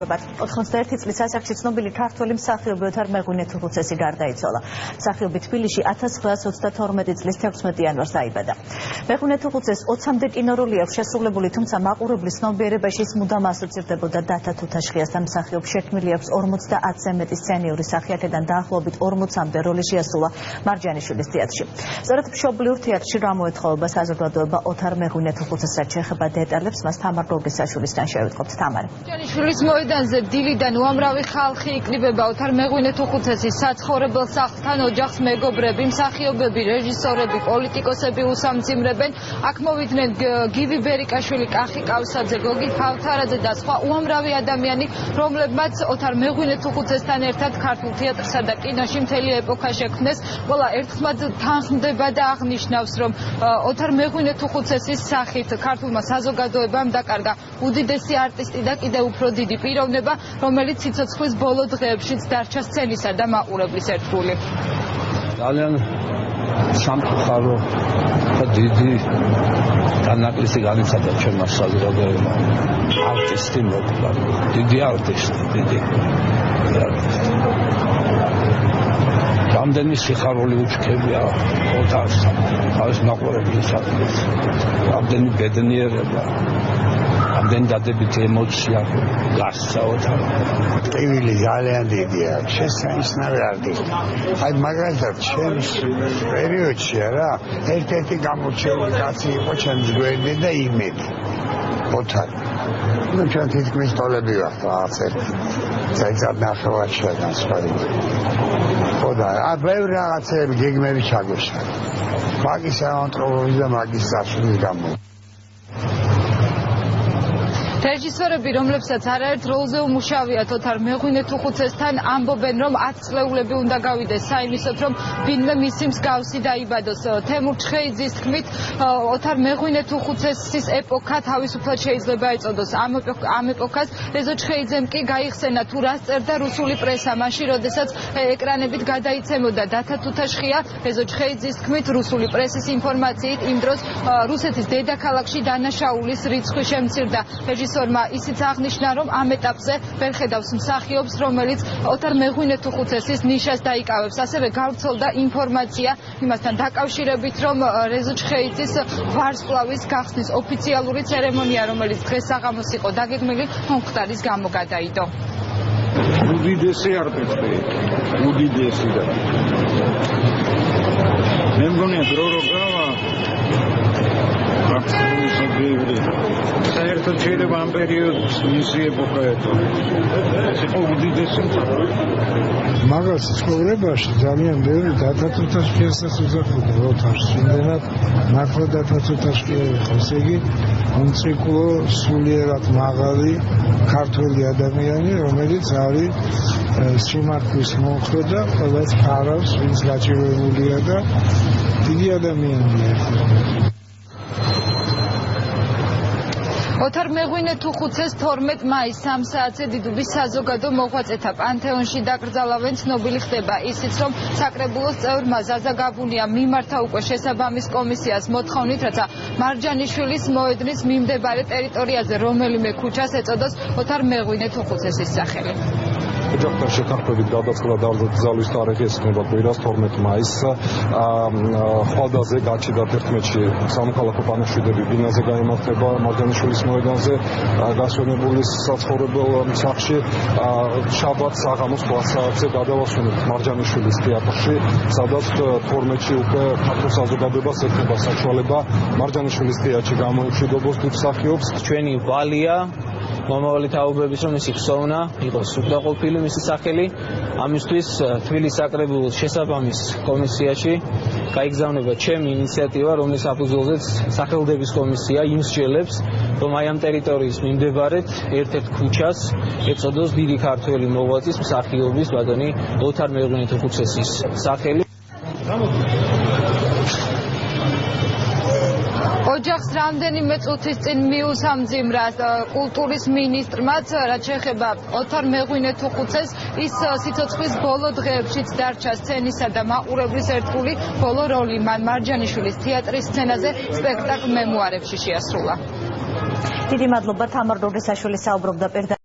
91 წლის ასაკში ცნობილი ქართველი მსახიობი ოთარ მეღვინე-თუხუცესი გარდაიცვალა. მსახიობი თბილისში 1932 წლის 16 იანვარს დაიბადა. მეღვინე-თუხუცესს 20-მდე კინოროლი აქვს შესრულებული, თუმცა მაყურებლის ცნობიერებაში ის მუდამ ასოცირდებოდა დათა თუთაშხიასთან. მსახიობს შექმნილი აქვს 50-ზე მეტი სცენიური სახე, აქედან დაახლოებით 40-მდე როლი შეასრულა მარჯანიშვილის თეატრში. სწორედ მშობლიურ თეატრში გამოეთხოვება საზოგადოება ოთარ მეღვინე-თუხუცესს შეეხება დეტალებს მას თამარ გოგრისაშვილისგან შევიტყობთ. თამარი. მარჯანიშვილის მოედანზე დილიდან უამრავი ხალხი იკრიბება ოთარ მეღვინე-თუხუცესის საცხოვრებელ სახლთან. ოჯახს მეგობრები, მსახიობები, რეჟისორები, პოლიტიკოსები უსამძიმრებენ. აქ მოვიდნენ გივი ბერიკაშვილი, კახი კავსაძე, გოგი ქავთარაძე და სხვა უამრავი ადამიანი, რომლებმაც ოთარ მეღვინე-თუხუცესთან ერთად ქართულ თეატრსა და კინოში მთელი ეპოქა შექმნეს. ყველა ერთხმად თანხმდება და აღნიშნავს, რომ ოთარ მეღვინე-თუხუცესის სახით ქართულმა საზოგადოებამ დაკარგა უდიდესი არტისტი და კიდევ უფრო დიდი პიროვნება, რომელიც სიცოცხლის ბოლო დღეებშიც დარჩა სცენისა და მაყურებლის ერთგული. ძალიან სამწუხარო და დიდი განაკლისი განიცადა ჩვენმა საზოგადოებამ. არტისტი მოკლა, დიდი არტისტი, დიდი. რამდენი სიხარული უჩქებია ოთარს, თავის მაყურებლისათვის. რამდენი ბედნიერება, რამდენი დადებითი ემოცია გასცა ოთარს. ტკივილი ძალიან დიდია, შესანიშნავი არტისტი. აი მაგალითად ჩემს პერიოდში რა, ერთ-ერთი გამორჩეული კაცი იყო ჩემს გვერდზე და იმედი. ოთარი. ნუ ჩვენ თითქმის ტოლები ვართ რაღაც ერთი. წელიწად ნახევარი შეგანსხვავდა. ხოდა, ბევრი რაღაცები გეგმები ჩაგეშალა. მაგის ავანტყობობის და მაგის საშუალების გამო. რეჟისორები, რომლებსაც არაერთ როლზე უმუშავიათ ოთარ მეღვინე-თუხუცესთან, ამბობენ, რომ 10 წლეულები უნდა გავიდეს საიმისოდ, რომ ვინმე მისი მსგავსი დაიბადოს. თემურ ჩხეიძის თქმით, ოთარ მეღვინე-თუხუცესის ეპოქა თავისუფლად შეიძლება ეწოდოს. ამ ეპოქას ეზო ჩხეიძემ კი გაიხსენა თუ რას წერდა რუსული პრესა, მაშინ როდესაც ეკრანებით გადაიცემოდა დათა თუთაშხია. ეზო ჩხეიძის თქმით, რუსული პრესის ინფორმაციით იმ დროს რუსეთის დედაქალაქში დანაშაულის რიცხვი შემცირდა. რეჟისორმა ისიც აღნიშნა, რომ ამ ეტაპზე ვერ ხედავს მსახიობს, რომელიც ოთარ მეღვინე-თუხუცესის ნიშას დაიკავებს. ასევე გავრცელდა ინფორმაცია იმასთან დაკავშირებით, რომ რეზო ჩხეიძის ვარსკვლავის გახსნის ოფიციალური ცერემონია, რომელიც დღეს საღამოს იყო დაგეგმილი, მომხდარის გამო გადაიდო. უდიდესი არტისტი, უდიდესი და მე მგონია დრო რო გავა საერთოდ შეიძლება ამ პერიოდს მისი ეპოქა ეტყობა. ეს იყო უდიდესი მსახიობი. მაგალ ცხოვრებაში ძალიან ბევრი დათა თუთაშხიასაც უზრდებოდა ოთარს. იმდენად მართლა დათა თუთაშხია იყო. ესე იგი, უმწიკვლო, სულიერად მაღალი ქართველი ადამიანი, რომელიც არის სიმართლის მომხრე და ყველას ფარავს, ვინც გაჭირვებულია და დიდი ადამიანია. ოთარ მეღვინე-თუხუცესს 12 მაისს 3 საათზე დიდუბის საზოგადო მოღვაწეთა პანთეონში დაკრძალავენ. ცნობილი ხდება ისიც, რომ საკრებულოს წევრმა ზაზა გაბუნია მიმართა უკვე შესაბამის კომისიას მოთხოვნით, რათა მარჯანიშვილის მოედნის მიმდებარე ტერიტორიაზე რომელიმე ქუჩას ეწოდოს ოთარ მეღვინე-თუხუცესის სახელი. ოჯახთან შეთანხმებით გადაწყდა დაკრძალვის თარიღი ესწრება კვირას 12 მაისს. ხვალდაზე გაჩნდა 11-ში სამოქალაქო პანაშვიდები ბინაზე გაიმართება მარჯანიშვილის მოედანზე გასვენებული საცხოვრებელ სახლში. შაბათს საღამოს 8 საათზე გადავასვენებთ მარჯანიშვილის თეატრში, სადაც 12-ში უკვე ქართულ საზოგადოებას ეთმობა საშუალება მარჯანიშვილის თეატრში გამოიმშვიდობოს დიდ მსახიობს. ჩვენი ვალია მომავალი თაობების, რომ მისი ხსოვნა იყოს უკდაყოფილი მისი სახელი. ამისთვის თბილისის საკრებულოს შესაბამის კომისიაში გაიგზავნება ჩემი ინიციატივა, რომლის საფუძველზეც სახელდების კომისია იმსჯელებს, რომ აი ამ ტერიტორიის მიმდებარედ ერთ-ერთ ქუჩას ეწოდოს დიდი ქართველი მოღვაწის მსახიობის ბატონი ოთარ მეღვინე-თუხუცესის სახელი. ოჯახს რამდენიმე წუთის წინ მიუსამძიმრა კულტურის მინისტრმაც, რაც შეეხება ოთარ მეღვინე-თუხუცესს, ის სიცოცხლის ბოლო დღეებშიც დარჩა სცენისა და მაყურებლის ერთგული. ბოლო როლი მან მარჯანიშვილის თეატრის სცენაზე სპექტაკლ მემუარებში შეასრულა. დიდი მადლობა თამარ გოგრისაშვილი საუბრობდა